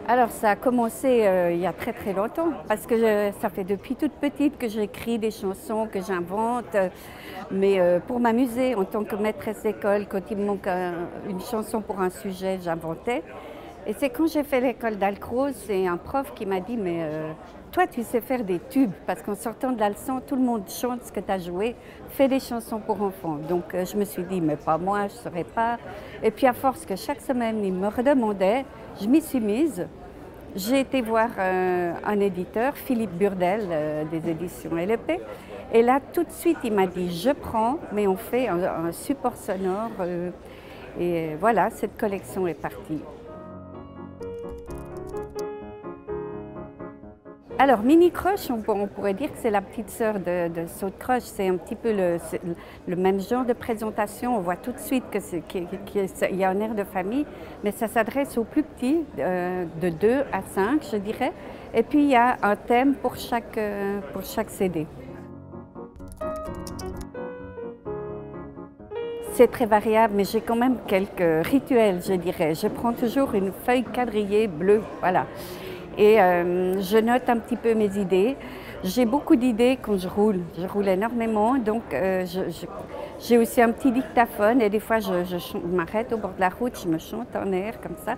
Alors ça a commencé il y a très très longtemps parce que ça fait depuis toute petite que j'écris des chansons, que j'invente, mais pour m'amuser en tant que maîtresse d'école, quand il me manque une chanson pour un sujet, j'inventais. Et c'est quand j'ai fait l'école d'Alcroze, c'est un prof qui m'a dit mais toi tu sais faire des tubes parce qu'en sortant de la leçon tout le monde chante ce que tu as joué, fais des chansons pour enfants. Donc je me suis dit mais pas moi, je ne saurais pas. Et puis à force que chaque semaine il me redemandait, je m'y suis mise. J'ai été voir un éditeur, Philippe Burdel, des éditions LEP. Et là, tout de suite, il m'a dit, je prends, mais on fait un support sonore. Et voilà, cette collection est partie. Alors, Mini Crush, on pourrait dire que c'est la petite sœur de Saut de Crush. C'est un petit peu le même genre de présentation. On voit tout de suite qu'il y a un air de famille, mais ça s'adresse aux plus petits, de 2 à 5, je dirais. Et puis, il y a un thème pour chaque CD. C'est très variable, mais j'ai quand même quelques rituels, je dirais. Je prends toujours une feuille quadrillée bleue, voilà. Et je note un petit peu mes idées. J'ai beaucoup d'idées quand je roule. Je roule énormément, donc j'ai aussi un petit dictaphone et des fois je m'arrête au bord de la route, je me chante en air comme ça.